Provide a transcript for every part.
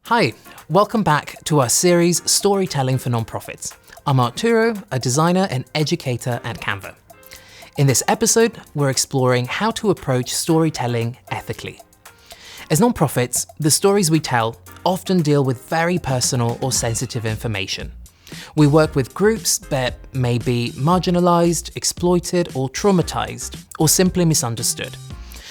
Hi, welcome back to our series Storytelling for Nonprofits. I'm Arturo, a designer and educator at Canva. In this episode, we're exploring how to approach storytelling ethically. As nonprofits, the stories we tell often deal with very personal or sensitive information. We work with groups that may be marginalized, exploited, or traumatized, or simply misunderstood.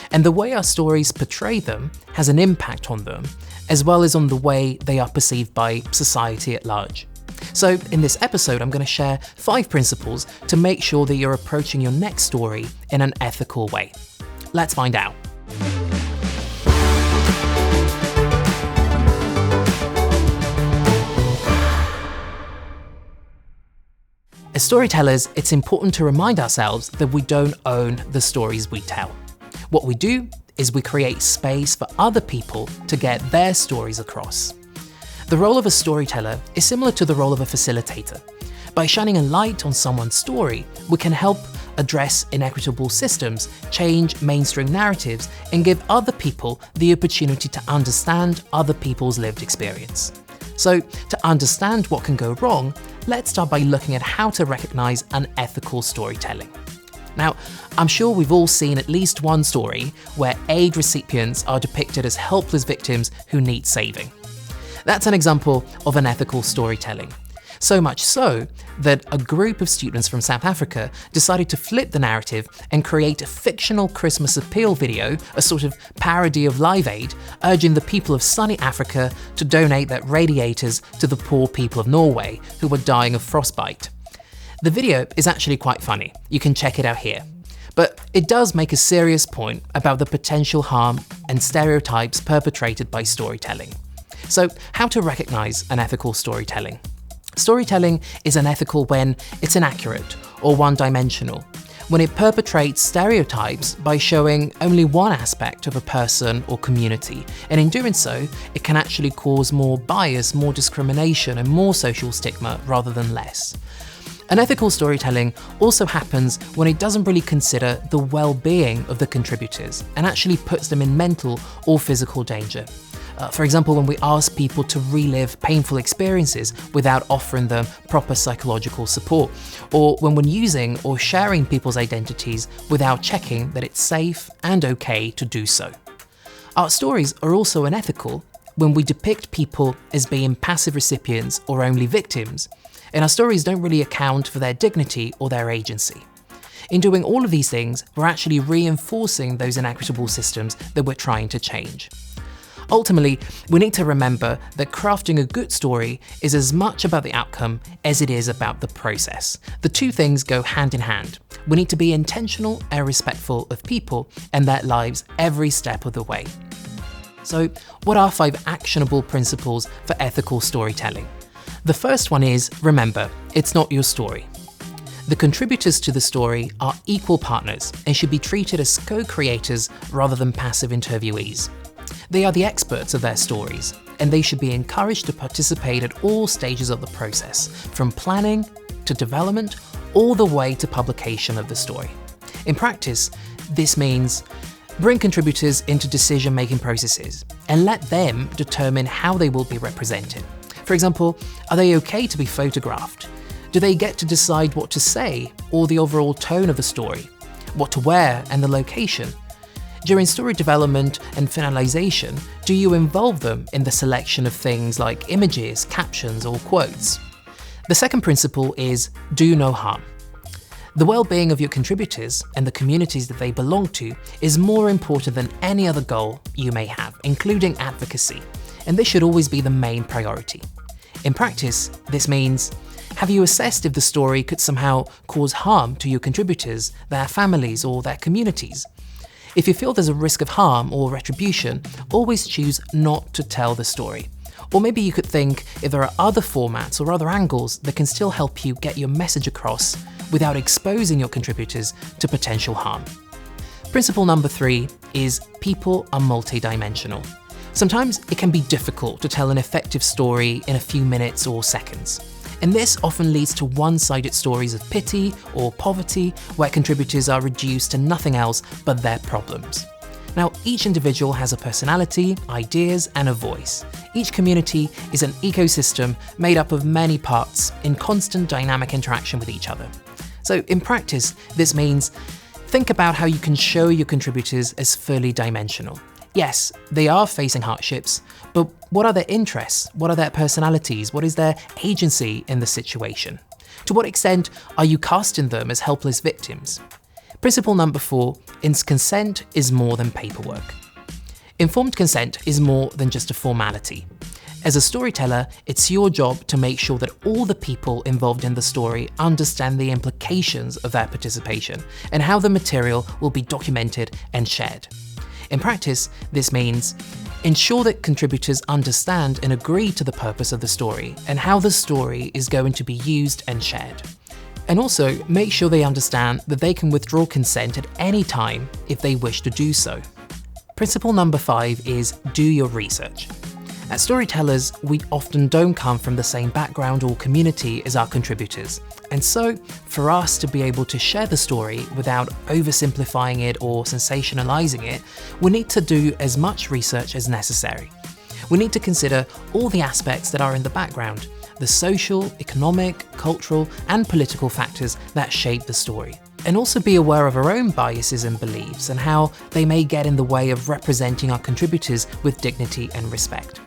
And the way our stories portray them has an impact on them, as well as on the way they are perceived by society at large. So in this episode, I'm going to share 5 principles to make sure that you're approaching your next story in an ethical way. Let's find out. As storytellers, it's important to remind ourselves that we don't own the stories we tell. What we do is we create space for other people to get their stories across. The role of a storyteller is similar to the role of a facilitator. By shining a light on someone's story, we can help address inequitable systems, change mainstream narratives, and give other people the opportunity to understand other people's lived experience. So, to understand what can go wrong, let's start by looking at how to recognize unethical storytelling. Now, I'm sure we've all seen at least one story where aid recipients are depicted as helpless victims who need saving. That's an example of unethical storytelling. So much so that a group of students from South Africa decided to flip the narrative and create a fictional Christmas appeal video, a sort of parody of Live Aid, urging the people of sunny Africa to donate their radiators to the poor people of Norway who were dying of frostbite. The video is actually quite funny, you can check it out here. But it does make a serious point about the potential harm and stereotypes perpetrated by storytelling. So, how to recognize unethical storytelling? Storytelling is unethical when it's inaccurate or one-dimensional, when it perpetrates stereotypes by showing only one aspect of a person or community, and in doing so, it can actually cause more bias, more discrimination, and more social stigma rather than less. Unethical storytelling also happens when it doesn't really consider the well-being of the contributors and actually puts them in mental or physical danger. For example, when we ask people to relive painful experiences without offering them proper psychological support, or when we're using or sharing people's identities without checking that it's safe and okay to do so. Our stories are also unethical when we depict people as being passive recipients or only victims, and our stories don't really account for their dignity or their agency. In doing all of these things, we're actually reinforcing those inequitable systems that we're trying to change. Ultimately, we need to remember that crafting a good story is as much about the outcome as it is about the process. The two things go hand in hand. We need to be intentional and respectful of people and their lives every step of the way. So, what are 5 actionable principles for ethical storytelling? The first one is, remember, it's not your story. The contributors to the story are equal partners and should be treated as co-creators rather than passive interviewees. They are the experts of their stories, and they should be encouraged to participate at all stages of the process, from planning to development, all the way to publication of the story. In practice, this means bring contributors into decision-making processes and let them determine how they will be represented. For example, are they okay to be photographed? Do they get to decide what to say or the overall tone of the story, what to wear and the location? During story development and finalization, do you involve them in the selection of things like images, captions, or quotes? The second principle is do no harm. The well-being of your contributors and the communities that they belong to is more important than any other goal you may have, including advocacy, and this should always be the main priority. In practice, this means, have you assessed if the story could somehow cause harm to your contributors, their families, or their communities? If you feel there's a risk of harm or retribution, always choose not to tell the story. Or maybe you could think if there are other formats or other angles that can still help you get your message across without exposing your contributors to potential harm. Principle number 3 is people are multidimensional. Sometimes it can be difficult to tell an effective story in a few minutes or seconds. And this often leads to one-sided stories of pity or poverty where contributors are reduced to nothing else but their problems. Now, each individual has a personality, ideas, and a voice. Each community is an ecosystem made up of many parts in constant dynamic interaction with each other. So in practice, this means think about how you can show your contributors as fully dimensional. Yes, they are facing hardships, but what are their interests? What are their personalities? What is their agency in the situation? To what extent are you casting them as helpless victims? Principle number 4 is consent is more than paperwork. Informed consent is more than just a formality. As a storyteller, it's your job to make sure that all the people involved in the story understand the implications of their participation and how the material will be documented and shared. In practice, this means ensure that contributors understand and agree to the purpose of the story and how the story is going to be used and shared. And also, make sure they understand that they can withdraw consent at any time if they wish to do so. Principle number 5 is do your research. As storytellers, we often don't come from the same background or community as our contributors. And so, for us to be able to share the story without oversimplifying it or sensationalizing it, we need to do as much research as necessary. We need to consider all the aspects that are in the background, the social, economic, cultural, and political factors that shape the story. And also be aware of our own biases and beliefs and how they may get in the way of representing our contributors with dignity and respect.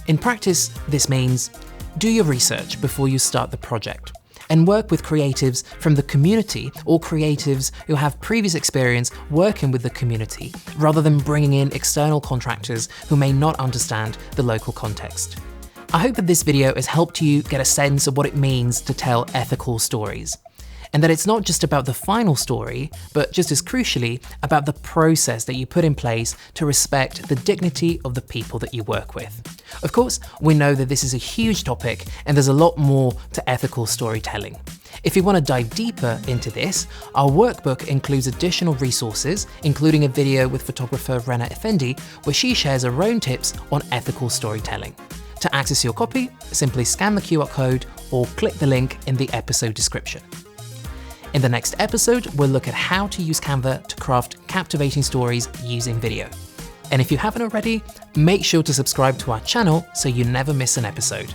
In practice, this means do your research before you start the project and work with creatives from the community or creatives who have previous experience working with the community rather than bringing in external contractors who may not understand the local context. I hope that this video has helped you get a sense of what it means to tell ethical stories, and that it's not just about the final story, but just as crucially, about the process that you put in place to respect the dignity of the people that you work with. Of course, we know that this is a huge topic and there's a lot more to ethical storytelling. If you want to dive deeper into this, our workbook includes additional resources, including a video with photographer Rena Effendi, where she shares her own tips on ethical storytelling. To access your copy, simply scan the QR code or click the link in the episode description. In the next episode, we'll look at how to use Canva to craft captivating stories using video. And if you haven't already, make sure to subscribe to our channel so you never miss an episode.